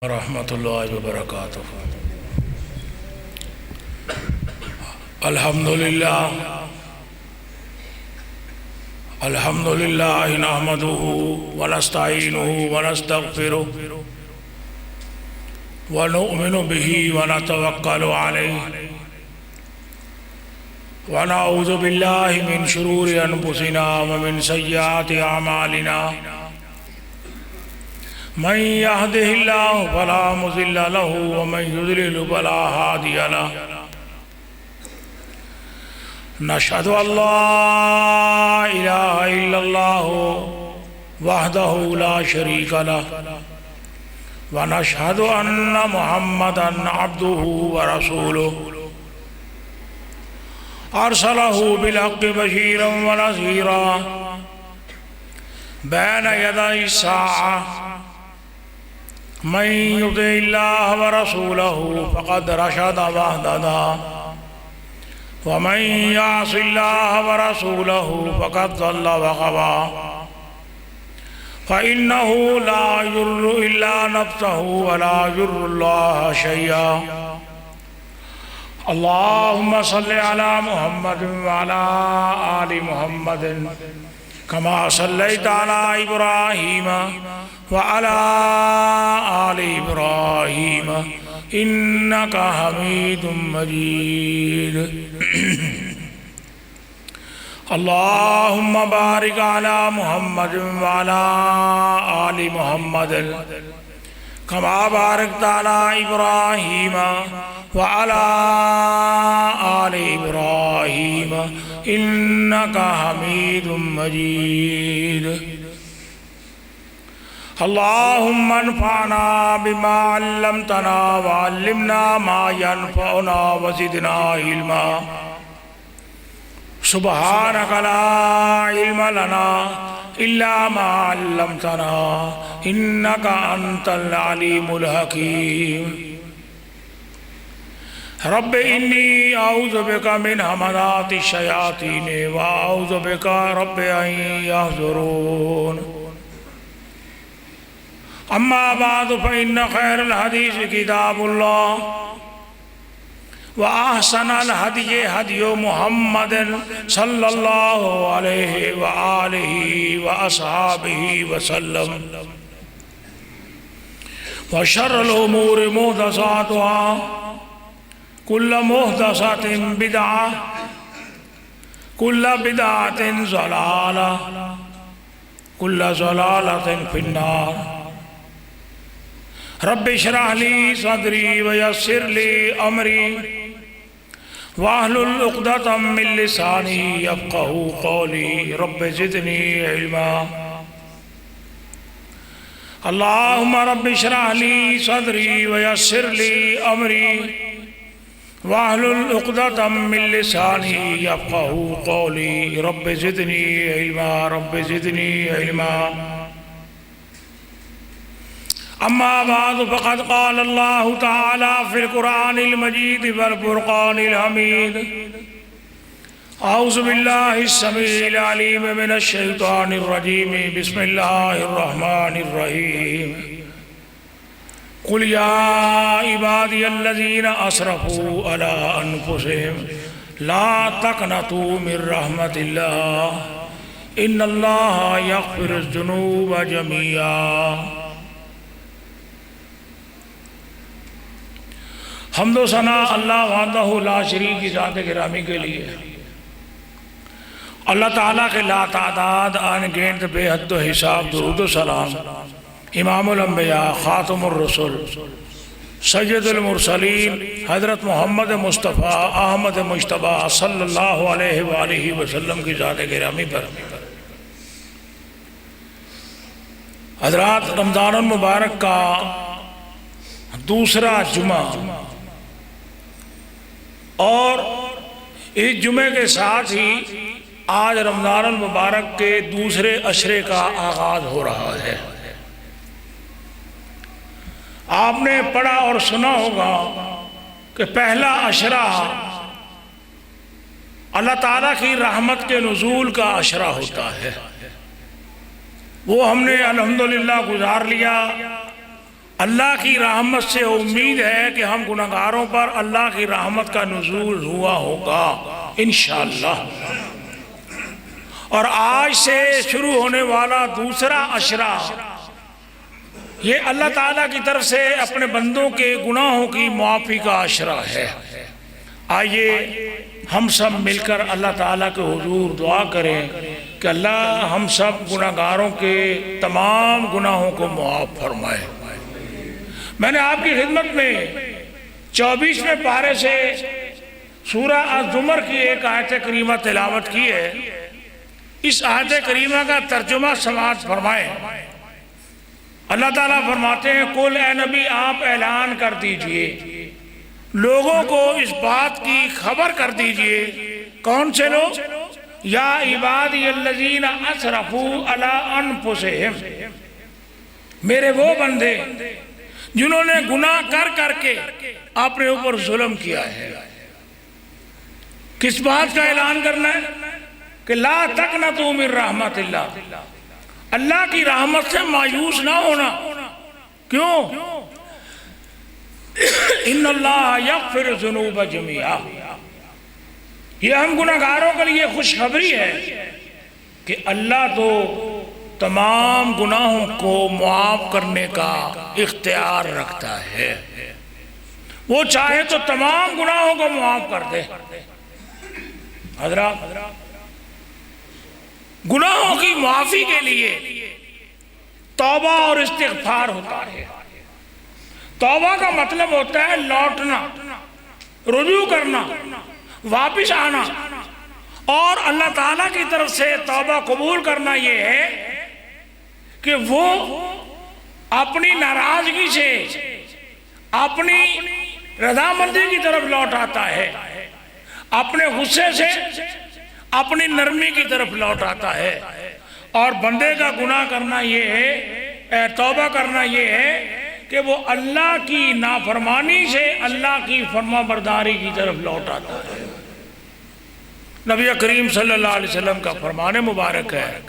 ورحمۃ اللہ وبرکاتہ۔ الحمدللہ نحمدہ ونستعینہ ونستغفرہ ونؤمن بہ ونتوکل علیہ ونعوذ باللہ من شرور انفسنا ومن سیئات اعمالنا من يهده الله فلا مضل له ومن يضلل فلا هادي له نشهد أن لا إله إلا الله وحده لا شريك له ونشهد أن محمدا عبده ورسوله أرسله بالحق بشيرا ونذيرا بين يدي الساعة من يطع الله ورسوله فقد رشد واهتدى ومن يعص الله ورسوله فقد ضل وغوى فإنه لا يضر إلا نفسه ولا يضر الله شيئا اللهم صل على محمد وعلى آل محمد كما صليت على إبراهيم وعلى آل إبراهيم إنك حميد مجيد اللهم بارك على محمد وعلى آل محمد كما باركت على إبراهيم وعلى آل إبراهيم إنك حميد مجيد اللهم انفعنا بما علمتنا وعلمنا ما ينفعنا وزدنا علما سبحانك لا علم لنا إلا ما علمتنا إنك أنت العليم الحكيم رب إني أعوذ بك من همزات الشياطين وأعوذ بك رب أن يحضرون أما بعد فإن خير الحديث كتاب الله وأحسن الهدي هدي محمد صلى الله عليه وآله وأصحابه وسلم وشر الأمور محدثاتها كل محدثة بدعة كل بدعة ضلالة كل ضلالة في النار رب اشرح لي صدري ويسر لي أمري واحلل عقدة من لساني يفقهوا قولي رب زدني علما اللهم رب اشرح لي صدري ويسر لي أمري واحلل عقدة من لساني يفقهوا قولي رب زدني علما رب زدني علما أما بعد فقد قال الله تعالى في القرآن المجيد والفرقان الحميد أعوذ بالله السميع العليم من الشيطان الرجيم بسم الله الرحمن الرحيم قل يا عبادي الذين أسرفوا على أنفسهم لا تقنطوا من رحمة الله إن الله يغفر الذنوب جميعا حمد و ثنا اللہ وحدہ لا شریک کی ذات گرامی کے لیے، اللہ تعالیٰ کے لا تعداد آن گنت بے حد و حساب درود و سلام امام الانبیاء خاتم الرسل سید المرسلین حضرت محمد مصطفیٰ احمد مجتبیٰ صلی اللہ علیہ وآلہ وسلم کی ذات گرامی پر۔ حضرات، رمضان المبارک کا دوسرا جمعہ اور اس جمعے کے ساتھ ہی آج رمضان المبارک کے دوسرے عشرے کا آغاز ہو رہا ہے۔ آپ نے پڑھا اور سنا ہوگا کہ پہلا عشرہ اللہ تعالیٰ کی رحمت کے نزول کا عشرہ ہوتا ہے۔ وہ ہم نے الحمدللہ گزار لیا اللہ کی رحمت سے امید ہے کہ ہم گناہگاروں پر اللہ کی رحمت کا نزول ہوا ہوگا انشاءاللہ۔ اور آج سے شروع ہونے والا دوسرا عشرہ یہ اللہ تعالیٰ کی طرف سے اپنے بندوں کے گناہوں کی معافی کا عشرہ ہے۔ آئیے ہم سب مل کر اللہ تعالیٰ کے حضور دعا کریں کہ اللہ ہم سب گناہگاروں کے تمام گناہوں کو معاف فرمائے۔ میں نے آپ کی خدمت میں 24ویں پارے سے سورہ الزمر کی ایک آیت کریمہ تلاوت کی ہے۔ اس آیت کریمہ کا ترجمہ سماعت فرمائیں۔ اللہ تعالیٰ فرماتے ہیں قل اے نبی آپ اعلان کر دیجئے، لوگوں کو اس بات کی خبر کر دیجئے۔ کون سے لوگ؟ یا عبادی الذین اسرفوا علی انفسہم، میرے وہ بندے جنہوں نے گناہ کر کر کے اپنے اوپر ظلم کیا ہے۔ کس بات کا اعلان کرنا ہے؟ کہ لا تقنطوا من رحمت اللہ، اللہ کی رحمت سے مایوس نہ ہونا۔ کیوں؟ ان اللہ یغفر الذنوب جميعا، یہ ہم گناہگاروں کے لیے خوشخبری ہے کہ اللہ تو تمام گناہوں کو معاف کرنے کا اختیار رکھتا ہے۔ وہ چاہے تو تمام گناہوں کو معاف کر دے۔ حضرات، گناہوں کی معافی کے لیے توبہ اور استغفار ہوتا ہے۔ توبہ کا مطلب ہوتا ہے لوٹنا، رجوع کرنا، واپس آنا، اور اللہ تعالیٰ کی طرف سے توبہ قبول کرنا یہ ہے کہ وہ اپنی ناراضگی سے اپنی رضامندی کی طرف لوٹ آتا ہے، اپنے غصے سے اپنی نرمی کی طرف لوٹ آتا ہے۔ اور بندے کا گناہ کرنا یہ ہے، توبہ کرنا یہ ہے کہ وہ اللہ کی نافرمانی سے اللہ کی فرما برداری کی طرف لوٹ آتا ہے۔ نبی کریم صلی اللہ علیہ وسلم کا فرمان مبارک ہے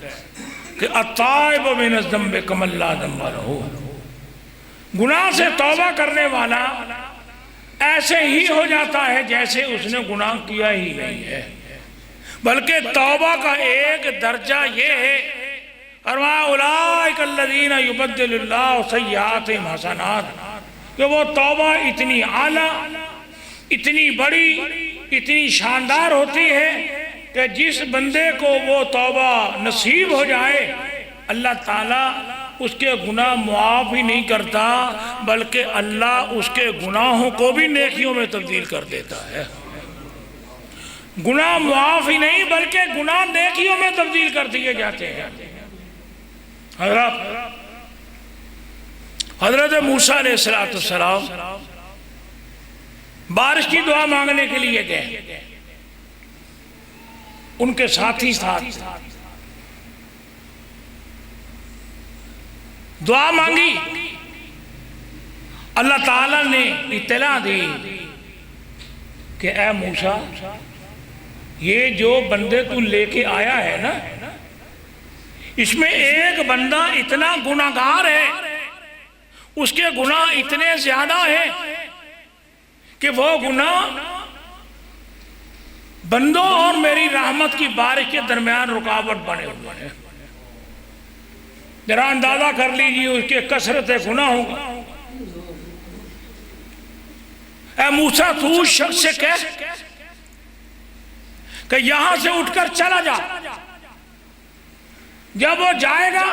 کہ التائب من الذنب کمن لا ذنب لہ، گناہ سے توبہ کرنے والا ایسے ہی ہو جاتا ہے جیسے اس نے گناہ کیا ہی نہیں ہے۔ بلکہ توبہ کا ایک درجہ یہ ہے، فرمایا اولئک الذین یبدل اللہ سیئاتہم حسنات، کہ وہ توبہ اتنی اعلیٰ، اتنی بڑی، اتنی شاندار ہوتی ہے کہ جس بندے کو وہ توبہ نصیب ہو جائے اللہ تعالیٰ اس کے گناہ معاف ہی نہیں کرتا، بلکہ اللہ اس کے گناہوں کو بھی نیکیوں میں تبدیل کر دیتا ہے۔ گناہ معاف ہی نہیں بلکہ گناہ نیکیوں میں تبدیل کر دیے جاتے ہیں۔ حضرت موسیٰ علیہ السلام بارش کی دعا مانگنے کے لیے گئے، ان کے ساتھی ساتھ دعا مانگی، اللہ تعالیٰ نے اطلاع دی کہ اے موسیٰ یہ جو بندے تو لے کے آیا ہے نا، اس میں ایک بندہ اتنا گناہگار ہے، اس کے گناہ اتنے زیادہ ہیں کہ وہ گناہ بندوں اور میری رحمت کی بارش کے درمیان رکاوٹ بنے ہوئے ہیں۔ ذرا اندازہ کر لیجیے اس کے کثرت گناہوں کا۔ اے موسیٰ تو اس شخص سے کہہ کہ یہاں سے اٹھ کر چلا جا، جب وہ جائے گا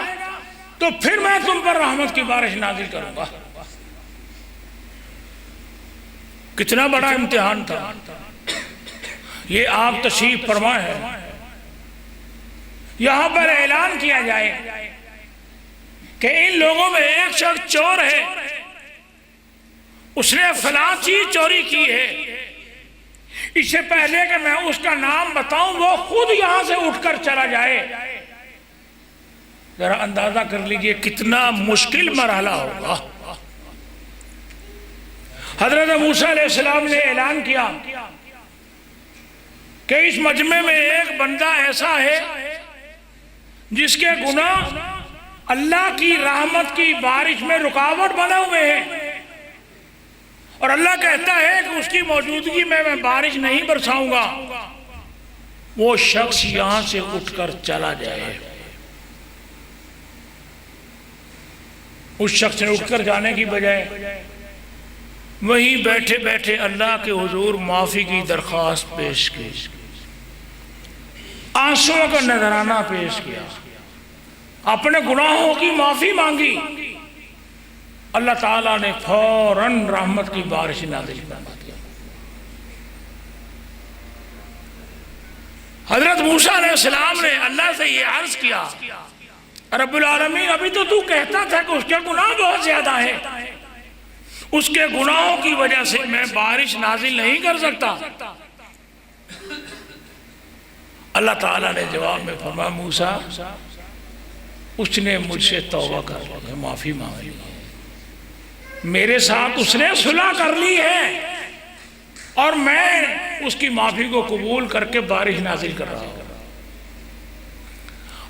تو پھر میں تم پر رحمت کی بارش نازل کروں گا۔ کتنا بڑا امتحان تھا یہ، آپ تشریف فرما ہے۔ یہاں پر اعلان کیا جائے کہ ان لوگوں میں ایک شخص چور ہے، اس نے فلاں چیز چوری کی ہے، اس سے پہلے کہ میں اس کا نام بتاؤں وہ خود یہاں سے اٹھ کر چلا جائے۔ ذرا اندازہ کر لیجئے کتنا مشکل مرحلہ ہوگا۔ حضرت موسیٰ علیہ السلام نے اعلان کیا کہ اس مجمع میں ایک بندہ ایسا ہے جس کے گناہ اللہ کی رحمت کی بارش میں رکاوٹ بنے ہوئے ہیں، اور اللہ کہتا ہے کہ اس کی موجودگی میں بارش نہیں برساؤں گا، وہ شخص یہاں سے اٹھ کر چلا جائے۔ اس شخص نے اٹھ کر جانے کی بجائے وہیں بیٹھے بیٹھے اللہ کے حضور معافی کی درخواست پیش کی، آنسوؤں کا نذرانہ پیش کیا، اپنے گناہوں کی معافی مانگی، اللہ تعالیٰ نے فوراً رحمت کی بارش نازل فرما دیا۔ حضرت موسیٰ علیہ السلام نے اللہ سے یہ عرض کیا، رب العالمین ابھی تو کہتا تھا کہ اس کے گناہ بہت زیادہ ہیں، اس کے گناہوں کی وجہ سے میں بارش نازل نہیں کر سکتا۔ اللہ تعالیٰ نے جواب میں فرمایا موسیٰ اس نے مجھ سے توبہ کر لی ہے، معافی مانگ لی ہے، میرے ساتھ اس نے صلح کر لی ہے، اور میں اس کی معافی کو قبول کر کے بارش نازل کر رہا ہوں۔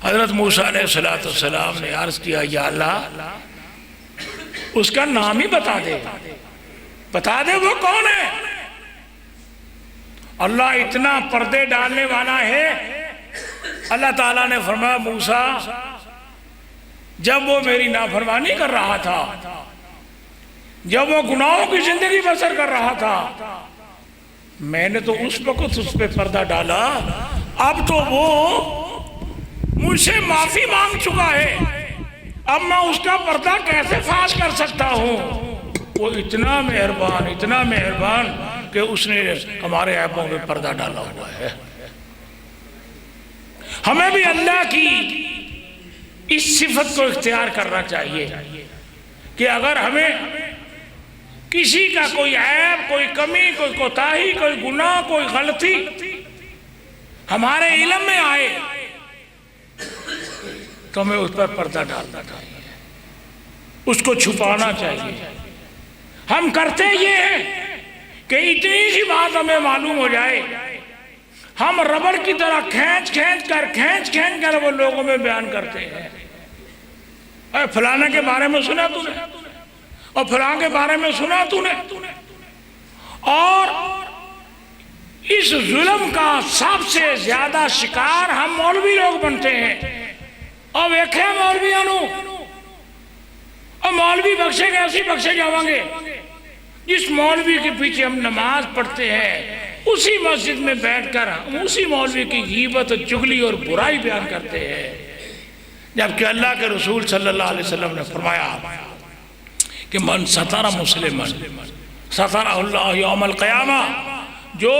حضرت موسیٰ علیہ السلام نے عرض کیا یا اللہ اس کا نام ہی بتا دے وہ کون ہے۔ اللہ اتنا پردے ڈالنے والا ہے، اللہ تعالیٰ نے فرمایا موسیٰ جب وہ میری نافرمانی کر رہا تھا، جب وہ گناہوں کی زندگی بسر کر رہا تھا، میں نے تو اس وقت اس پہ پردہ ڈالا، اب تو وہ مجھ سے معافی مانگ چکا ہے، اب میں اس کا پردہ کیسے فاش کر سکتا ہوں۔ وہ اتنا مہربان کہ اس نے ہمارے عیبوں میں پردہ ڈالا ہوا ہے۔ ہمیں بھی اللہ کی اس صفت کو اختیار کرنا چاہیے کہ اگر ہمیں کسی کا کوئی عیب، کوئی کمی، کوئی کوتاہی، کوئی گناہ، کوئی غلطی ہمارے علم میں آئے تو ہمیں اس پر پردہ ڈالنا چاہیے، اس کو چھپانا چاہیے۔ ہم کرتے یہ ہیں کہ اتنی سی بات ہمیں معلوم ہو جائے، ہم ربڑ کی طرح کھینچ کر وہ لوگوں میں بیان کرتے ہیں، اے فلانے کے بارے میں سنا تو نے، اور فلاں کے بارے میں سنا تو نے، اور اس ظلم کا سب سے زیادہ شکار ہم مولوی لوگ بنتے ہیں۔ اور ویکھے مولویاں نو، اور مولوی بخشے گے ایسی بخشے جاؤں گے، جس مولوی کے پیچھے ہم نماز پڑھتے ہیں اسی مسجد میں بیٹھ کر ہم اسی مولوی کی غیبت، چغلی اور برائی بیان کرتے ہیں، جبکہ اللہ کے رسول صلی اللہ علیہ وسلم نے فرمایا کہ من ستر مسلمن سترہ اللہ یوم القیامہ، جو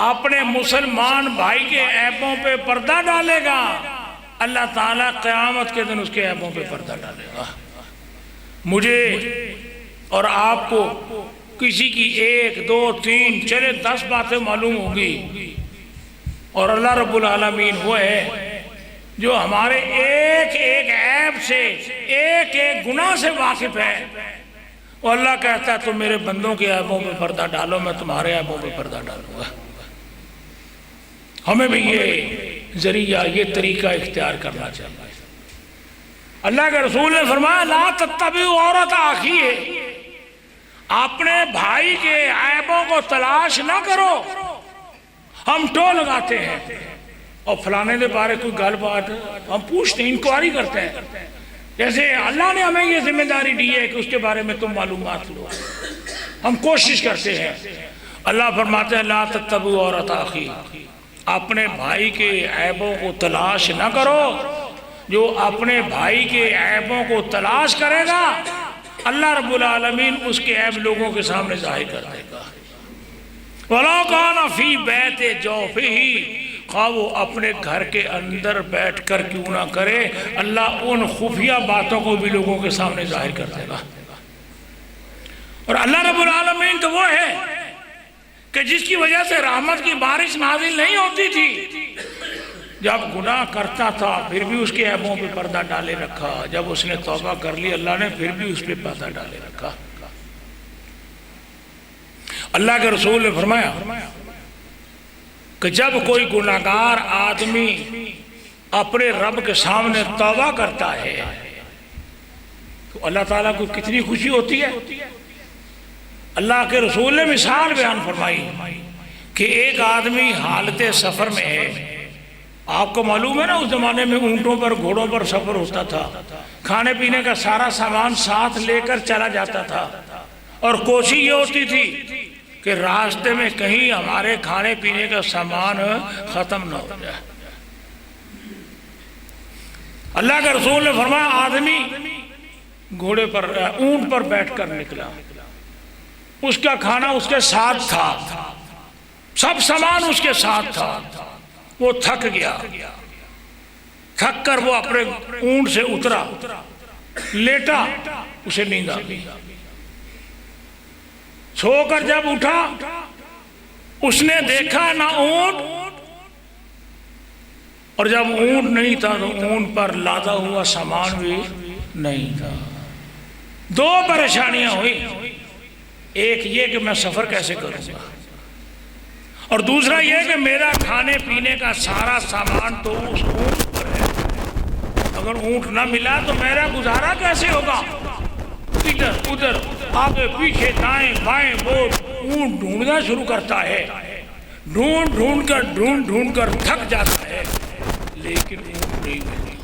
اپنے مسلمان بھائی کے عیبوں پہ پردہ ڈالے گا اللہ تعالیٰ قیامت کے دن اس کے عیبوں پہ پردہ ڈالے گا۔ مجھے اور آپ کو کسی کی 1 2 3 چلے 10 باتیں معلوم ہوگی، اور اللہ رب العالمین وہ ہے جو ہمارے ایک ایک عیب سے، ایک ایک گناہ سے واقف ہے، اور اللہ کہتا ہے تم میرے بندوں کے عیبوں پہ پردہ ڈالو، میں تمہارے عیبوں پہ پردہ ڈالوں گا۔ ہمیں بھی یہ ذریعہ، یہ طریقہ اختیار کرنا چاہیے۔ اللہ کے رسول نے فرمایا لا تتبعوا عورت اخیہ، اپنے بھائی کے عیبوں کو تلاش نہ کرو۔ ہم ٹو لگاتے ہیں اور فلانے دے بارے کوئی گل بات ہم پوچھتے ہیں، انکوائری کرتے ہیں، جیسے اللہ نے ہمیں یہ ذمہ داری دی ہے کہ اس کے بارے میں تم معلومات لو، ہم کوشش کرتے ہیں۔ اللہ فرماتے ہیں لا تتبعوا عورت اخیہ، اپنے بھائی کے عیبوں کو تلاش نہ کرو، جو اپنے بھائی کے عیبوں کو تلاش کرے گا اللہ رب العالمین اس کے عیب لوگوں کے سامنے ظاہر کر دے گا۔ وَلَوْ كَانَ فِي بَيْتِ جَوْفِهِ، خواہ وہ اپنے گھر کے اندر بیٹھ کر کیوں نہ کرے، اللہ ان خفیہ باتوں کو بھی لوگوں کے سامنے ظاہر کر دے گا۔ اور اللہ رب العالمین تو وہ ہے کہ جس کی وجہ سے رحمت کی بارش نازل نہیں ہوتی تھی، جب گناہ کرتا تھا پھر بھی اس کے عیبوں پہ پردہ ڈالے رکھا، جب اس نے توبہ کر لی اللہ نے پھر بھی اس پہ پردہ ڈالے رکھا۔ اللہ کے رسول نے فرمایا کہ جب کوئی گناہگار آدمی اپنے رب کے سامنے توبہ کرتا ہے تو اللہ تعالیٰ کو کتنی خوشی ہوتی ہے۔ اللہ کے رسول نے مثال بیان فرمائی کہ ایک آدمی حالت سفر میں ہے، آپ کو معلوم ہے نا اس زمانے میں اونٹوں پر گھوڑوں پر سفر ہوتا تھا، کھانے پینے کا سارا سامان ساتھ لے کر چلا جاتا تھا، اور کوشش یہ ہوتی تھی کہ راستے میں کہیں ہمارے کھانے پینے کا سامان ختم نہ ہو جائے۔ اللہ کے رسول نے فرمایا آدمی گھوڑے پر اونٹ پر بیٹھ کر نکلا، اس کا کھانا اس کے ساتھ تھا، سب سامان اس کے ساتھ تھا، وہ تھک گیا، تھک کر وہ اپنے اونٹ سے اترا، لیٹا، اسے نیند آ گئی۔ سو کر جب اٹھا اس نے دیکھا نہ اونٹ، اور جب اونٹ نہیں تھا تو اونٹ پر لادا ہوا سامان بھی نہیں تھا۔ دو پریشانیاں ہوئی، ایک یہ کہ میں سفر کیسے کروں گا، اور دوسرا یہ کہ میرا کھانے پینے کا سارا سامان تو اس اونٹ پر ہے، اگر اونٹ نہ ملا تو میرا گزارا کیسے ہوگا۔ ادھر ادھر آگے پیچھے دائیں بائیں وہ اونٹ ڈھونڈنا شروع کرتا ہے، ڈھونڈ کر تھک جاتا ہے، لیکن اونٹ نہیں ملتی،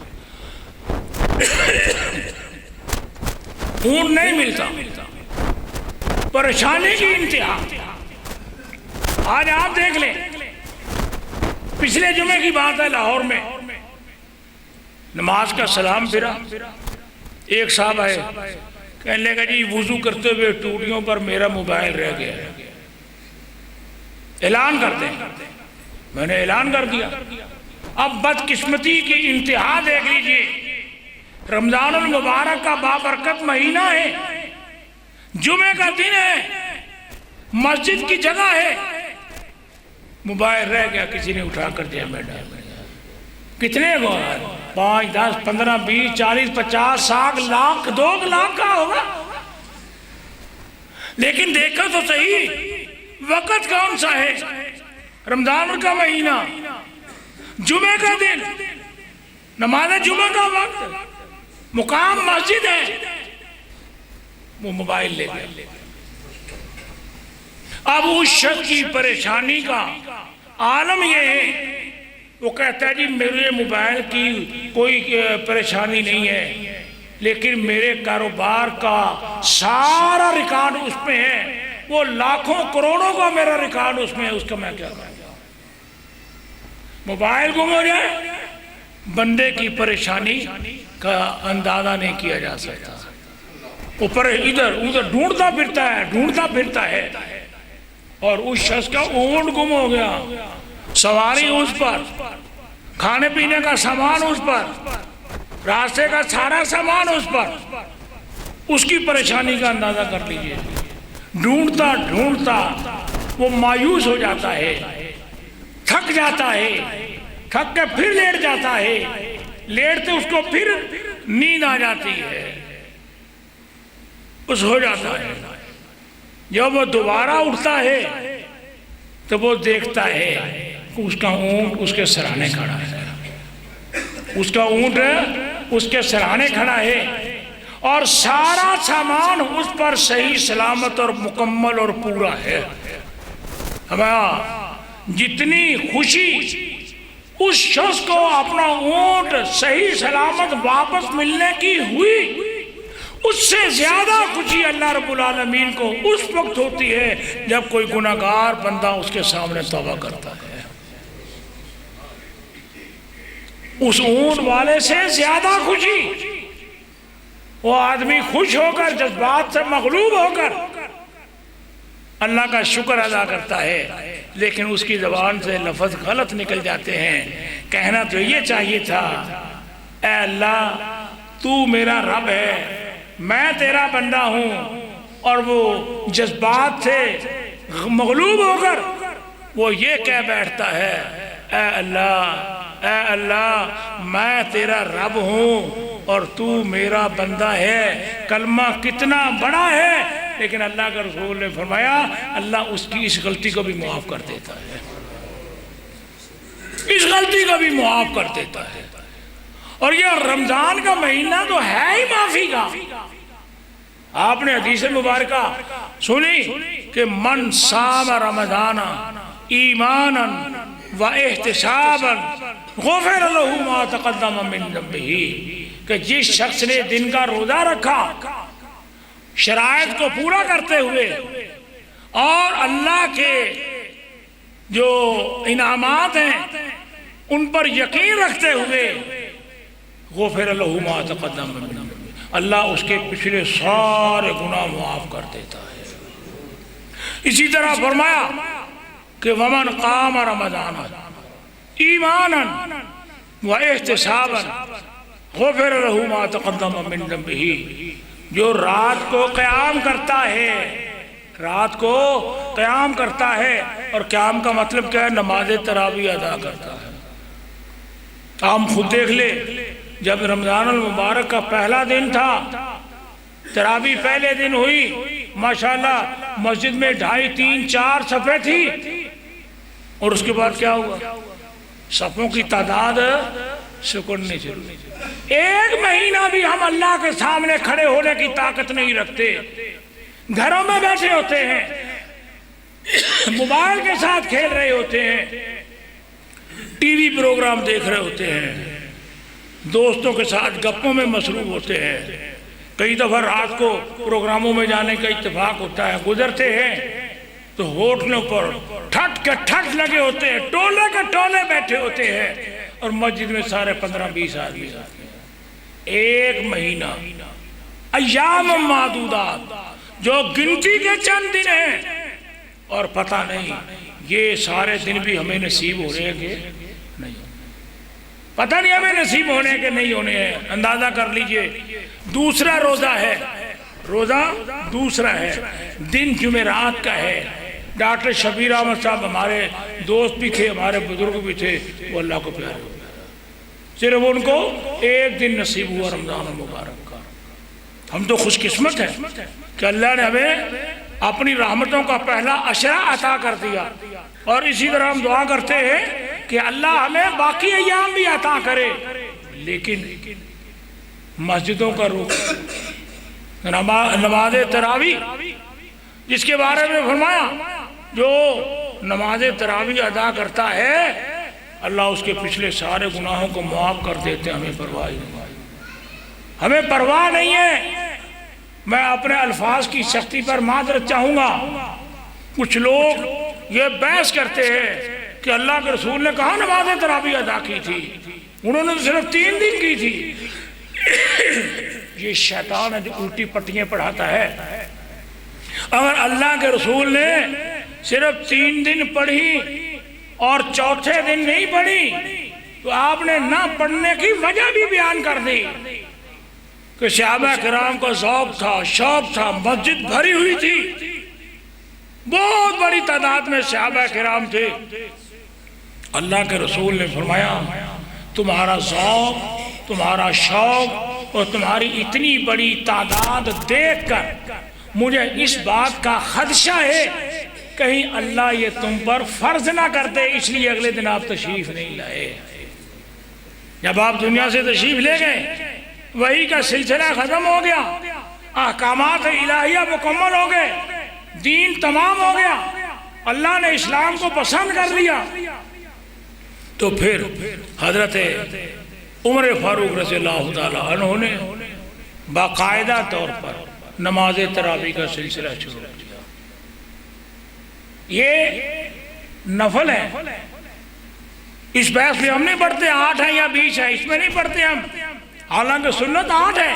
اونٹ نہیں ملتا، پریشانی کی انتہا۔ آج آپ دیکھ لیں، پچھلے جمعے کی بات ہے، لاہور میں نماز کا سلام پھرا، ایک صاحب آئے، کہنے لگا جی وضو کرتے ہوئے ٹوٹیوں پر میرا موبائل رہ گیا، اعلان کرتے ہیں۔ میں نے اعلان کر دیا۔ اب بدقسمتی کی انتہا دیکھ لیجئے، رمضان المبارک کا بابرکت مہینہ ہے، جمعے کا دن ہے، مسجد کی جگہ ہے، موبائل رہ گیا، کسی نے اٹھا کر جیب میں ڈال دیا۔ کتنے کو 5 10 15 20 40 50 60 لاکھ 2 لاکھ کا ہوگا، لیکن دیکھا تو صحیح وقت کون سا ہے، رمضان کا مہینہ، جمعے کا دن، نماز جمعہ کا وقت، مقام مسجد ہے، وہ موبائل لے گیا۔ اب اس شخص کی پریشانی کا عالم یہ ہے، وہ کہتا ہے جی میرے موبائل کی کوئی پریشانی نہیں ہے، لیکن میرے کاروبار کا سارا ریکارڈ اس میں ہے، وہ لاکھوں کروڑوں کا میرا ریکارڈ اس میں ہے، اس کا میں کیا کروں؟ موبائل گم ہو جائے، بندے کی پریشانی کا اندازہ نہیں کیا جا سکتا۔ اوپر ادھر ادھر ڈھونڈتا پھرتا ہے، اور اس شخص کا اونٹ گم ہو گیا، سواری اس پر، کھانے پینے کا سامان اس پر، راستے کا سارا سامان اس پر، اس کی پریشانی کا اندازہ کر لیجئے۔ ڈھونڈتا وہ مایوس ہو جاتا ہے، تھک جاتا ہے، تھک کے پھر لیٹ جاتا ہے، لیٹتے اس کو پھر نیند آ جاتی ہے، اس ہو جاتا ہے۔ جب وہ دوبارہ اٹھتا ہے تو وہ دیکھتا ہے کہ اس کا اونٹ اس کے سرانے کھڑا ہے، اس کا اونٹ اس کے سرانے کھڑا ہے، اور سارا سامان اس پر صحیح سلامت اور مکمل اور پورا ہے۔ ہمارا جتنی خوشی اس شخص کو اپنا اونٹ صحیح سلامت واپس ملنے کی ہوئی، اس سے زیادہ خوشی اللہ رب العالمین کو اس وقت ہوتی ہے جب کوئی گناہگار بندہ اس کے سامنے توبہ کرتا ہے۔ اس اونٹ والے سے زیادہ خوشی وہ آدمی خوش ہو کر، جذبات سے مغلوب ہو کر اللہ کا شکر ادا کرتا ہے، لیکن اس کی زبان سے لفظ غلط نکل جاتے ہیں۔ کہنا تو یہ چاہیے تھا، اے اللہ تو میرا رب ہے، میں تیرا بندہ ہوں، اور وہ جذبات سے مغلوب ہو کر وہ یہ کہہ بیٹھتا ہے، اے اللہ میں تیرا رب ہوں اور تو میرا بندہ ہے۔ کلمہ کتنا بڑا ہے، لیکن اللہ کا رسول نے فرمایا اللہ اس کی اس غلطی کو بھی معاف کر دیتا ہے، اس غلطی کو بھی معاف کر دیتا ہے۔ اور یہ رمضان کا مہینہ تو ہے ہی معافی کا. آپ نے حدیث مبارکہ سنی کہ من صام رمضان ایمانا و احتسابا غفر له ما تقدم من ذنبه، کہ جس شخص نے دن کا روزہ رکھا شرائط کو پورا کرتے ہوئے اور اللہ کے جو انعامات ہیں ان پر یقین رکھتے ہوئے، غفر له ما تقدم من ذنبه، اللہ اس کے پچھلے سارے گناہ معاف کر دیتا ہے. اسی طرح فرمایا کہ ومن قام رمضان ایمانا و احتسابا غفر له ما تقدم من ذنبه، جو رات کو قیام کرتا ہے، رات کو قیام کرتا ہے، اور قیام کا مطلب کیا ہے؟ نماز تراویح ادا کرتا ہے. ہم خود دیکھ لے، جب رمضان المبارک کا پہلا دن تھا، تراویح پہلے دن ہوئی، ماشاءاللہ مسجد میں 2.5 3 4 صفیں تھی، اور اس کے بعد کیا ہوا؟ صفوں کی تعداد سکڑنے چلی. ایک مہینہ بھی ہم اللہ کے سامنے کھڑے ہونے کی طاقت نہیں رکھتے، گھروں میں بیٹھے ہوتے ہیں، موبائل کے ساتھ کھیل رہے ہوتے ہیں، ٹی وی پروگرام دیکھ رہے ہوتے ہیں، دوستوں کے ساتھ گپوں میں مصروف ہوتے ہیں. کئی دفعہ رات کو پروگراموں میں جانے کا اتفاق ہوتا ہے، گزرتے ہیں تو ہوٹلوں پر ٹھٹ کے ٹھٹ لگے ہوتے ہیں، ٹولے کے ٹولے بیٹھے ہوتے ہیں، اور مسجد میں سارے 15-20 آدمی آتے ہیں. ایک مہینہ، ایام معدودات، جو گنتی کے چند دن ہیں، اور پتہ نہیں یہ سارے دن بھی ہمیں نصیب ہو رہے ہیں کہ نہیں، پتہ نہیں ہمیں نصیب ہونے کے نہیں ہونے ہیں. اندازہ کر لیجئے، دوسرا روزہ ہے، روزہ دوسرا ہے، دن جمعرات کا ہے. ڈاکٹر شبیر احمد صاحب ہمارے دوست بھی تھے، ہمارے بزرگ بھی تھے، وہ اللہ کو پیارے ہو گئے. صرف ان کو ایک دن نصیب ہوا رمضان المبارک کا. ہم تو خوش قسمت ہیں کہ اللہ نے ہمیں اپنی رحمتوں کا پہلا عشرہ عطا کر دیا، اور اسی طرح ہم دعا کرتے ہیں کہ اللہ ہمیں باقی ایام بھی عطا کرے. لیکن مسجدوں کا رخ، نماز تراویح جس کے بارے میں فرمایا جو نماز تراویح ادا کرتا ہے اللہ اس کے پچھلے سارے گناہوں کو معاف کر دیتے. ہمیں پرواہ نہیں، ہمیں پرواہ نہیں ہے. میں اپنے الفاظ کی سختی پر معذرت چاہوں گا. کچھ لوگ یہ بحث کرتے ہیں کہ اللہ کے رسول نے کہا نماز تراویح ادا کی تھی، انہوں نے صرف 3 دن کی تھی. یہ شیطان ہے جو الٹی پٹیاں پڑھاتا ہے. اگر اللہ کے رسول نے صرف 3 دن پڑھی اور چوتھے دن نہیں پڑھی تو آپ نے نہ پڑھنے کی وجہ بھی بیان کر دی کہ صحابہ کرام کو ذوق تھا، شوق تھا، مسجد بھری ہوئی تھی، بہت بڑی تعداد میں صحابہ کرام تھے. اللہ کے رسول نے فرمایا تمہارا ذوق، تمہارا شوق اور تمہاری اتنی بڑی تعداد دیکھ کر مجھے اس بات کا خدشہ ہے کہیں اللہ یہ تم پر فرض نہ کر دے، اس لیے اگلے دن آپ تشریف نہیں لائے. جب آپ دنیا سے تشریف لے گئے وحی کا سلسلہ ختم ہو گیا، احکامات الہیہ مکمل ہو گئے، دین تمام ہو گیا، اللہ نے اسلام کو پسند کر لیا، تو پھر حضرت عمر فاروق رضی اللہ تعالیٰ عنہ نے باقاعدہ طور پر نماز تراویح کا سلسلہ شروع کیا. یہ نفل ہے، اس بحث میں ہم نہیں پڑھتے 8 ہے یا 20 ہے، اس میں نہیں پڑھتے ہم، حالانکہ سنت 8 ہے.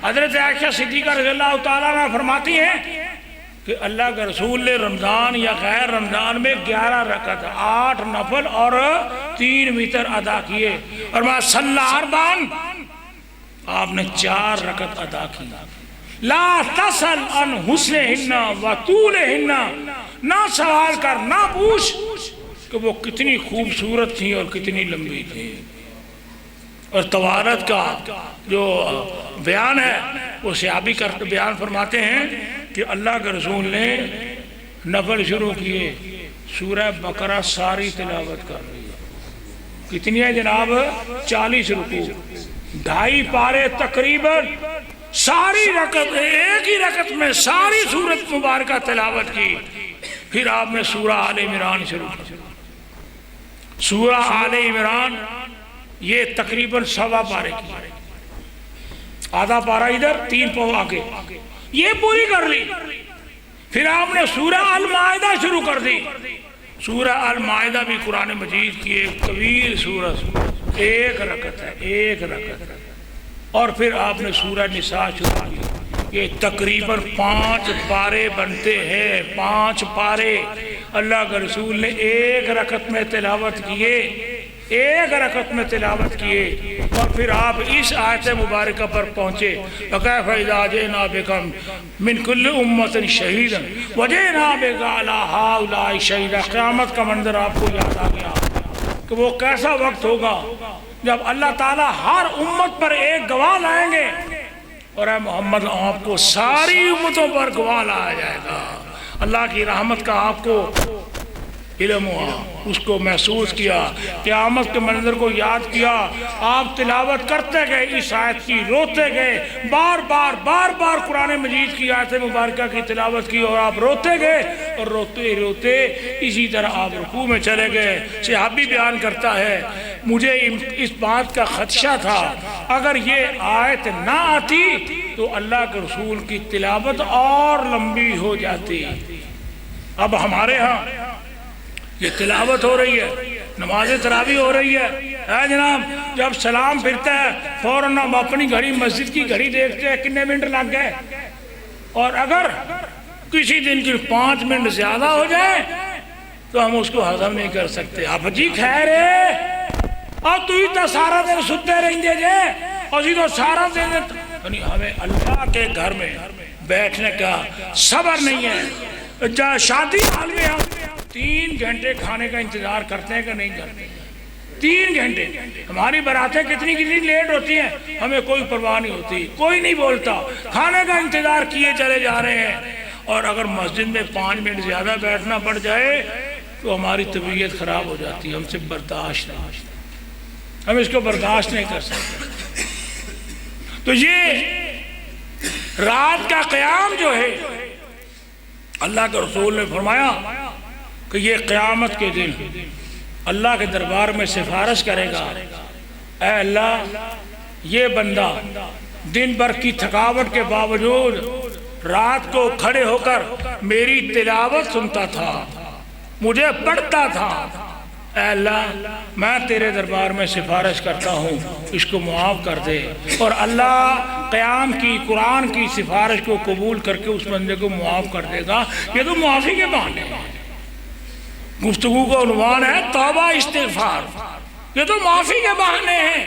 حضرت عائشہ صدیقہ رضی اللہ تعالیٰ عنہ فرماتی ہیں کہ اللہ کے رسول نے رمضان یا غیر رمضان میں 11 رکعت 8 نفل اور 3 وتر ادا کیے، اور میں صلی اربعن آپ نے 4 رکعت ادا کی. لا تسل عن حسنہن و طولہن، نہ سوال کر، نہ پوچھ کہ وہ کتنی خوبصورت تھیں اور کتنی لمبی تھیں. اور طوالت کا جو بیان ہے وہ صحابی کا بیان فرماتے ہیں کہ اللہ کے رسول نے نفل شروع کیے، سورہ بقرہ ساری تلاوت کر رہی ہے. کتنی ہے جناب؟ 40 رکوع، 2.5 پارے تقریباً ساری رکعت ایک ہی رکعت میں ساری سورت مبارکہ تلاوت کی. پھر آپ نے سورہ آل عمران شروع کی. سورہ آل عمران یہ تقریباً 1.25 پارے کی، آدھا پارا ادھر 3 پاؤں آگے، یہ پوری کر لی. پھر آپ نے سورہ المائدہ شروع کر دی. سورہ المائدہ بھی قرآن مجید کی ایک طویل سورت، ایک رکعت ہے، ایک رکعت ہے. اور پھر آپ نے سورہ نساء شروع کی. یہ تقریباً 5 پارے بنتے ہیں، 5 پارے اللہ کے رسول نے ایک رکعت میں تلاوت کیے، ایک رکعت میں تلاوت کیے. اور پھر آپ اس آیت مبارکہ پر پہنچے وَكَيْفَ إِذَا جِئْنَا بِكَ مِنْ كُلِّ أُمَّةٍ شَهِيدًا وَجِئْنَا بِكَ عَلَىٰ هَٰؤُلَاءِ شَهِيدًا. قیامت کا منظر آپ کو یاد آ گیا کہ وہ کیسا وقت ہوگا جب اللہ تعالیٰ ہر امت پر ایک گواہ لائیں گے، اور اے محمد آپ کو ساری امتوں پر گواہ لایا جائے گا. اللہ کی رحمت کا آپ کو علم ہوا، اس کو محسوس کیا، قیامت کے منظر کو یاد کیا. آپ تلاوت کرتے گئے اس آیت کی، روتے گئے، بار بار قرآن مجید کی آیت مبارکہ کی تلاوت کی، اور آپ روتے گئے، اور روتے روتے اسی طرح آپ رکوع میں چلے گئے. صحابی بیان کرتا ہے مجھے اس بات کا خدشہ تھا اگر یہ آیت نہ آتی تو اللہ کے رسول کی تلاوت اور لمبی ہو جاتی. اب ہمارے ہاں یہ تلاوت ہو رہی ہے، نماز تراویح ہو رہی ہے، جناب جب سلام پھرتا ہے فوراً ہم اپنی گھڑی، مسجد کی گھڑی دیکھتے ہیں کتنے منٹ لگ گئے، اور اگر کسی دن کی 5 منٹ زیادہ ہو جائے تو ہم اس کو ہضم نہیں کر سکتے. اب جی خیر ہے اور تو ہی تو سارا دن ستے رہیں گے جے، اور جی تو سارا دن، یعنی ہمیں اللہ کے گھر میں بیٹھنے کا صبر نہیں ہے. شادی حال میں ہم 3 گھنٹے کھانے کا انتظار کرتے ہیں کہ نہیں کرتے؟ 3 گھنٹے. ہماری براتیں کتنی لیٹ ہوتی ہیں، ہمیں کوئی پرواہ نہیں ہوتی، کوئی نہیں بولتا، کھانے کا انتظار کیے چلے جا رہے ہیں. اور اگر مسجد میں 5 منٹ زیادہ بیٹھنا پڑ جائے تو ہماری طبیعت خراب ہو جاتی ہے، ہم سے برداشت نہیں، ہم اس کو برداشت نہیں کر سکتے. تو یہ رات کا قیام جو ہے، اللہ کے رسول نے فرمایا کہ یہ قیامت کے دن اللہ کے دربار میں سفارش کرے گا، اے اللہ یہ بندہ دن بھر کی تھکاوٹ کے باوجود رات کو کھڑے ہو کر میری تلاوت سنتا تھا، مجھے پڑھتا تھا، اے اللہ میں تیرے دربار میں سفارش کرتا ہوں اس کو معاف کر دے. اور اللہ قیام کی، قرآن کی سفارش کو قبول کر کے اس بندے کو معاف کر دے گا. یہ تو معافی کے بہانے ہیں. گفتگو کا عنوان ہے توبہ استغفار. یہ تو معافی کے بہانے ہیں.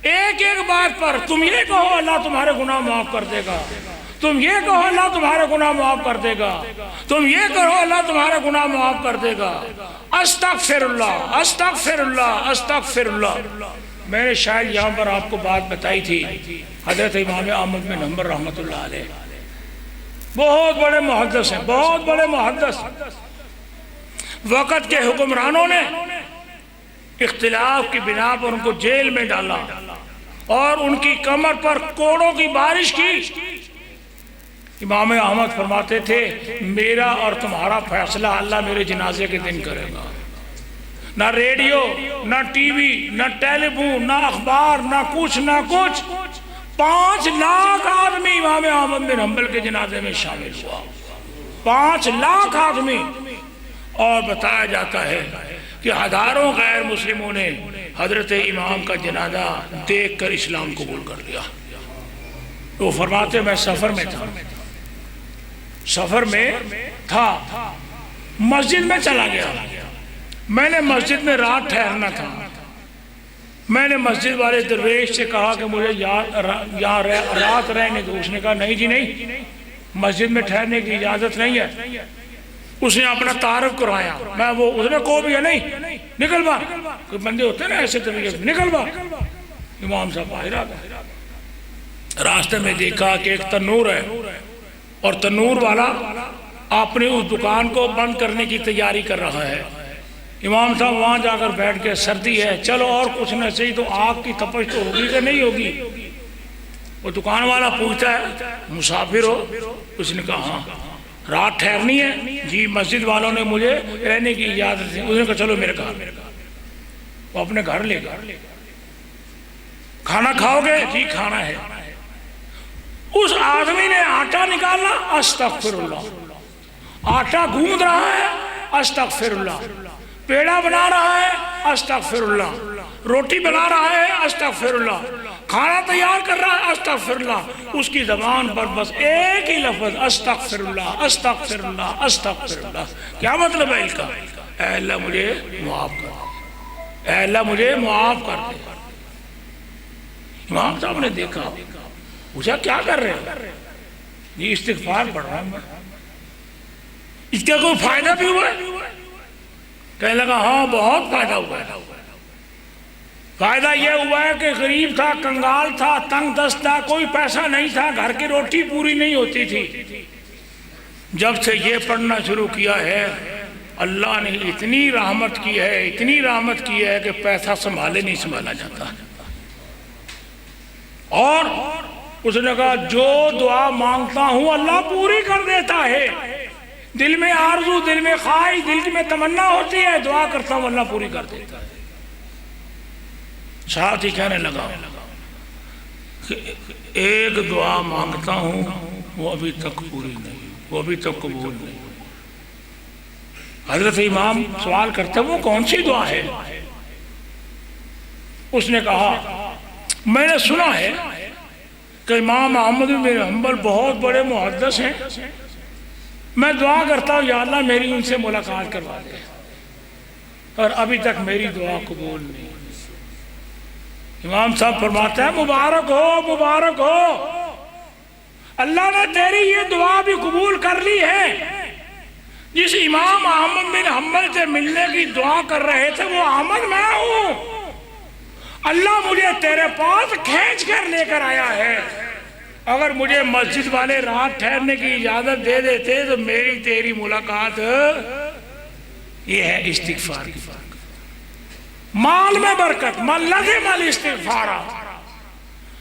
ایک بات پر تم یہ کہو اللہ تمہارے گناہ معاف کر دے گا، تم یہ کہو اللہ تمہارے گناہ معاف کر دے گا، تم یہ کہو اللہ تمہارے گناہ معاف کر دے گا. استغفر اللہ، استغفر اللہ، استغفر اللہ. میں نے شاید یہاں پر آپ کو بات بتائی تھی، حضرت امام احمد بن حنبل رحمۃ اللہ علیہ بہت بڑے محدث ہیں، بہت بڑے محدث. وقت کے حکمرانوں نے اختلاف کی بنا پر ان کو جیل میں ڈالا اور ان کی کمر پر کوڑوں کی بارش کی. امام احمد فرماتے تھے میرا اور تمہارا فیصلہ اللہ میرے جنازے کے دن کرے گا. نہ ریڈیو، نہ ٹی وی، نہ ٹیلی فون، نہ اخبار، نہ کچھ 5 لاکھ آدمی امام احمد بن حنبل کے جنازے میں شامل ہوا. 5 لاکھ آدمی. اور بتایا جاتا ہے کہ ہزاروں غیر مسلموں نے حضرت امام کا جنازہ دیکھ کر اسلام قبول کر لیا. وہ فرماتے میں سفر میں تھا، مسجد میں چلا گیا. میں نے مسجد میں رات ٹھہرنا تھا. میں نے مسجد والے درویش سے کہا کہ مجھے یہاں رات رہنے دو. اس نے کہا نہیں جی نہیں، مسجد میں ٹھہرنے کی اجازت نہیں ہے. اس نے اپنا تعارف کرایا. اس نے کو بھی ہے نہیں، نکل با. کوئی بندے ہوتے ہیں نا ایسے طریقے سے، نکل با. امام صاحب باہر آ گئے. راستے میں دیکھا کہ ایک تنور ہے اور تنور والا اپنی اس دکان کو بند کرنے کی تیاری کر رہا ہے. امام صاحب وہاں جا کر بیٹھ کے سردی ہے، چلو اور کچھ نہ صحیح تو آگ کی تپش تو ہوگی کہ نہیں ہوگی؟ وہ دکان والا پوچھتا ہے مسافر ہو؟ اس نے کہا ہاں۔ رات ٹھہرنی ہے؟ جی مسجد والوں نے مجھے رہنے کی اجازت دی۔ اس نے کہا چلو میرے گھر۔ وہ اپنے گھر لے گا۔ کھانا کھاؤ گے؟ جی کھانا ہے۔ اس آدمی نے آٹا نکالا، استغفر اللہ۔ آٹا گوندھ رہا ہے، استغفر اللہ۔ پیڑا بنا رہا ہے، استغفر اللہ۔ روٹی بنا رہا ہے، استغفر اللہ۔ کھانا تیار کر رہا ہے، استغفر اللہ۔ اس کی زبان پر بس ایک ہی لفظ استغفر اللہ، استغفر اللہ، استغفر اللہ۔ کیا مطلب ہے اس کا؟ اے اللہ مجھے معاف کر دے، اے اللہ مجھے معاف کر دے۔ امام صاحب نے دیکھا، پوچھا کیا کر رہے ہیں؟ جی استغفار پڑھ رہا ہوں۔ اس کا کوئی فائدہ بھی ہوا ہے؟ کہنے لگا ہاں بہت فائدہ ہوا ہے۔ فائدہ یہ ہوا ہے کہ غریب تھا، کنگال تھا، تنگ دست تھا، کوئی پیسہ نہیں تھا، گھر کی روٹی پوری نہیں ہوتی تھی۔ جب سے یہ پڑھنا شروع کیا ہے اللہ نے اتنی رحمت کی ہے، اتنی رحمت کی ہے کہ پیسہ سنبھالے نہیں سنبھالا جاتا۔ اور اس نے کہا جو دعا مانگتا ہوں اللہ پوری کر دیتا ہے۔ دل میں آرزو، دل میں خواہش، دل میں تمنا ہوتی ہے، دعا کرتا ہوں اللہ پوری کر دیتا ہے۔ ساتھ ہی کہنے لگا کہ ایک دعا مانگتا ہوں وہ ابھی تک پوری نہیں، وہ ابھی تک قبول نہیں۔ حضرت امام سوال کرتے وہ کون سی دعا ہے؟ اس نے کہا میں نے سنا ہے کہ امام احمد بن حنبل بہت بڑے محدث ہیں، میں دعا کرتا ہوں یا اللہ میری ان سے ملاقات کروا دے، اور ابھی تک میری دعا قبول نہیں۔ امام صاحب فرماتے ہیں مبارک ہو، مبارک ہو، اللہ نے تیری یہ دعا بھی قبول کر لی ہے۔ جس امام احمد بن حنبل سے ملنے کی دعا کر رہے تھے وہ احمد میں ہوں، اللہ مجھے تیرے پاس کھینچ کر لے کر آیا ہے۔ اگر مجھے مسجد والے رات ٹھہرنے کی اجازت دے دیتے تو میری تیری ملاقات، یہ ہے استغفار کی برکت۔ مال میں برکت، من لزم الاستغفار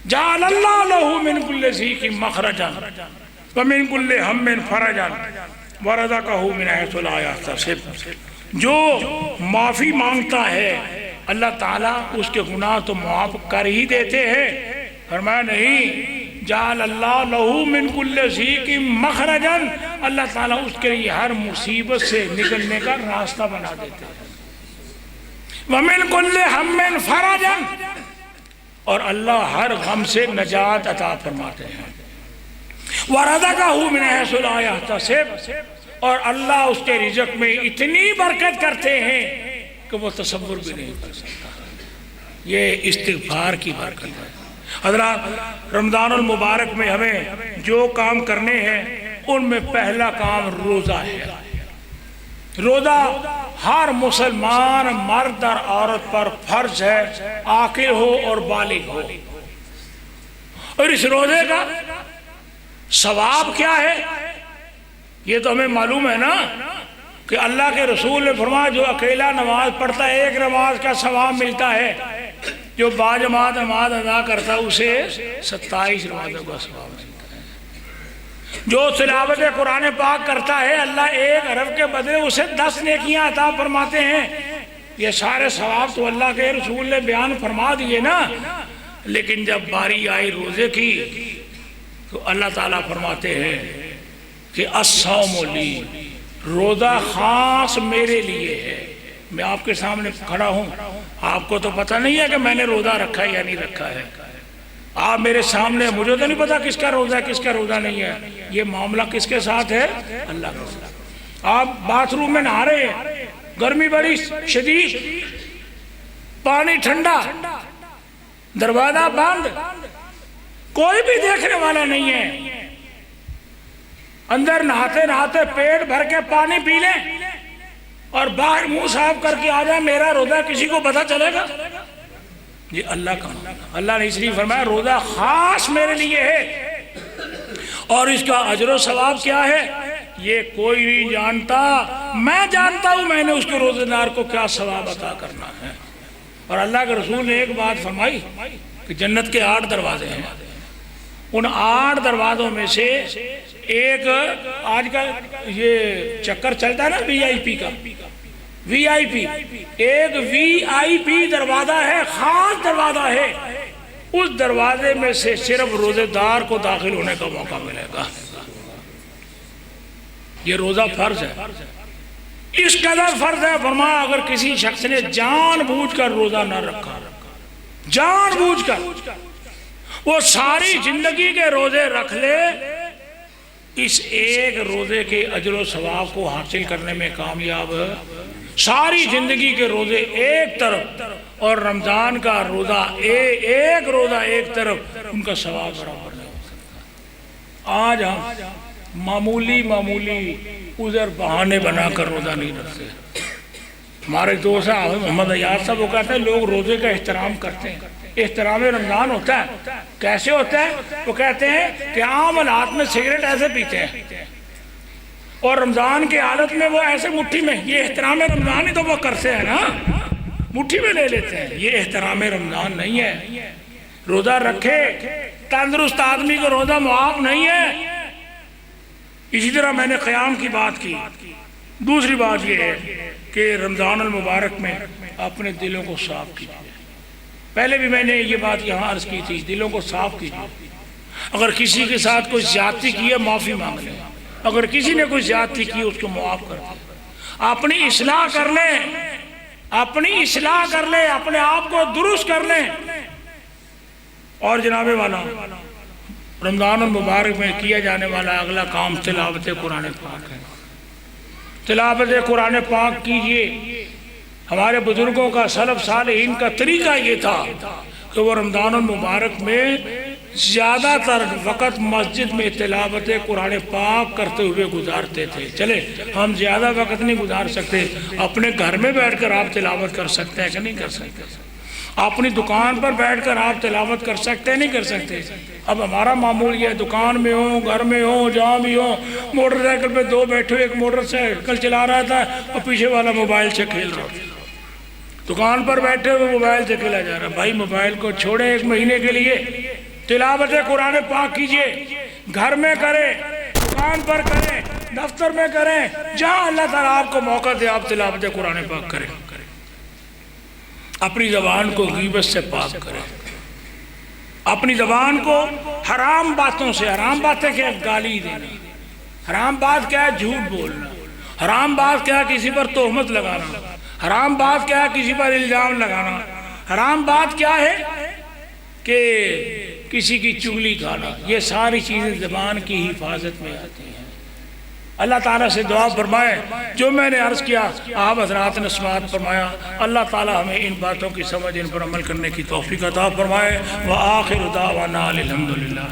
جعل اللہ لہ من کل ضیق مخرجا ومن کل ہم فرجا ورزقہ من حیث لا یحتسب۔ جو معافی مانگتا ہے اللہ تعالیٰ اس کے گناہ تو معاف کر ہی دیتے ہیں۔ فرمایا نہیں، جعل اللہ لہ من کل ضیق مخرجا، اللہ تعالیٰ اس کے لیے ہر مصیبت سے نکلنے کا راستہ بنا دیتے ہیں۔ وَمِن كُلِّ هَمٍّ فَرَجًا، اور اللہ ہر غم سے نجات عطا فرماتے ہیں۔ وَرَزَقَهُ مِنْ حَيْثُ لَا يَحْتَسِبُ، اور اللہ اس کے رزق میں اتنی برکت کرتے ہیں کہ وہ تصور بھی نہیں کر سکتا۔ یہ استغفار کی برکت ہے۔ حضرات رمضان المبارک میں ہمیں جو کام کرنے ہیں ان میں پہلا کام روزہ ہے۔ روزہ ہر مسلمان مرد اور عورت پر فرض ہے، عاقل ہو اور بالغ ہو۔ اور اس روزے کا ثواب کیا ہے یہ تو ہمیں معلوم ہے نا، کہ اللہ کے رسول نے فرمایا جو اکیلا نماز پڑھتا ہے ایک نماز کا ثواب ملتا ہے، جو باجماعت نماز ادا کرتا ہے اسے 27 نمازوں کا ثواب ملتا ہے۔ جو تلاوت قرآن پاک کرتا ہے اللہ ایک حرف کے بدلے اسے 10 نیکیاں عطا فرماتے ہیں۔ یہ سارے ثواب تو اللہ کے رسول نے بیان فرما دیے نا، لیکن جب باری آئی روزے کی تو اللہ تعالیٰ فرماتے ہیں کہ الصوم لی، روزہ خاص میرے لیے ہے۔ میں آپ کے سامنے کھڑا ہوں، آپ کو تو پتہ نہیں ہے کہ میں نے روزہ رکھا ہے یا نہیں رکھا ہے۔ آپ میرے سامنے، مجھے تو نہیں پتا کس کا روزہ ہے کس کا روزہ نہیں ہے۔ یہ معاملہ کس کے ساتھ ہے؟ اللہ کے ساتھ۔ آپ باتھ روم میں نہا رہے ہیں، گرمی بڑی شدید، پانی ٹھنڈا، دروازہ بند، کوئی بھی دیکھنے والا نہیں ہے، اندر نہاتے نہاتے پیٹ بھر کے پانی پی لیں اور باہر منہ صاف کر کے آ جائے میرا روزہ، کسی کو پتہ چلے گا؟ یہ اللہ کا معاملہ۔ اللہ نے اس لیے فرمایا روزہ خاص میرے لیے ہے، اور اس کا اجر و ثواب کیا ہے؟ یہ کوئی نہیں جانتا، میں جانتا ہوں میں نے اس کے روزے دار کو کیا ثواب عطا کرنا ہے۔ اور اللہ کے رسول نے ایک بات فرمائی کہ جنت کے 8 دروازے ہیں، ان 8 دروازوں میں سے ایک آج کا یہ چکر چلتا ہے نا وی آئی پی کا، وی آئی پی، ایک وی آئی پی دروازہ ہے، خاص دروازہ ہے، اس دروازے میں سے صرف روزے دار کو داخل ہونے کا موقع ملے گا۔ یہ روزہ فرض ہے، اس قدر فرض ہے، فرمایا اگر کسی شخص نے جان بوجھ کر روزہ نہ رکھا، جان بوجھ کر وہ ساری زندگی کے روزے رکھ لے، اس ایک روزے کے اجر و ثواب کو حاصل کرنے میں کامیاب ہے۔ ساری زندگی کے روزے ایک طرف اور رمضان کا روزہ ایک روزہ ایک طرف، ان کا ثواب برابر نہیں ہو سکتا۔ آج ہم معمولی عذر بہانے بنا کر روزہ نہیں رکھتے۔ ہمارے دوست ہیں محمد ایاز صاحب، وہ کہتے ہیں لوگ روزے کا احترام کرتے ہیں، احترام رمضان ہوتا ہے، کیسے ہوتا ہے؟ وہ کہتے ہیں کہ عام حالات میں سگریٹ ایسے پیتے ہیں اور رمضان کی حالت میں وہ ایسے مٹھی میں، یہ احترام رمضان ہی تو وہ کرتے ہیں نا، مٹھی میں لے لیتے ہیں، یہ احترام رمضان نہیں ہے۔ روزہ رکھے تندرست آدمی کو روزہ معاف نہیں ہے۔ اسی طرح میں نے قیام کی بات کی۔ دوسری بات یہ ہے کہ رمضان المبارک میں اپنے دلوں کو صاف کیجیے۔ پہلے بھی میں نے یہ بات یہاں عرض کی تھی، دلوں کو صاف کیجیے۔ اگر کسی کے ساتھ کوئی زیادتی کی ہے معافی مانگ لیں، اگر کسی نے کوئی زیادتی کی اس کو معاف کر دیں، اپنی اصلاح کر لیں، اپنی اصلاح کر لیں، اپنے آپ کو درست کر لیں۔ اور جناب والا رمضان المبارک میں کیا جانے والا اگلا کام تلاوت قرآن پاک ہے۔ تلاوت قرآن پاک کیجئے۔ ہمارے بزرگوں کا سلف صالحین کا طریقہ یہ تھا کہ وہ رمضان المبارک میں زیادہ تر وقت مسجد میں تلاوت قرآن پاک کرتے ہوئے گزارتے تھے۔ چلے ہم زیادہ وقت نہیں گزار سکتے، اپنے گھر میں بیٹھ کر آپ تلاوت کر سکتے ہیں کہ نہیں کر سکتے؟ اپنی دکان پر بیٹھ کر آپ تلاوت کر سکتے ہیں نہیں کر سکتے؟ اب ہمارا معمول یہ ہے دکان میں ہو، گھر میں ہو، جہاں بھی ہو، موٹر سائیکل پہ 2 بیٹھے، ایک موٹر سائیکل چلا رہا تھا اور پیچھے والا موبائل سے کھیل رہا تھا۔ دکان پر بیٹھے ہوئے موبائل سے کھیلا جا رہا ہے۔ بھائی موبائل کو چھوڑیں 1 مہینے کے لیے، تلاوت قرآن پاک کیجئے، گھر میں کریں، دکان پر کریں، دفتر میں کریں، جہاں اللہ تعالیٰ آپ کو موقع دے آپ تلاوت قرآن پاک کریں۔ اپنی زبان کو غیبت سے پاک کریں، اپنی زبان کو حرام باتوں سے، حرام باتیں کیا؟ گالی دینا، حرام بات کیا ہے؟ جھوٹ بولنا، حرام بات کیا ہے؟ کسی پر تہمت لگانا، حرام بات کیا ہے؟ کسی پر الزام لگانا، حرام بات کیا ہے؟ کہ کسی کی چغلی کھانا۔ یہ ساری چیزیں زبان کی حفاظت میں آتی ہیں۔ اللہ تعالیٰ سے دعا فرمائے جو میں نے عرض کیا آپ حضرات نے سماعت فرمایا، اللہ تعالیٰ ہمیں ان باتوں کی سمجھ، ان پر عمل کرنے کی توفیق عطا فرمائے۔ وآخر دعوانا الحمدللہ۔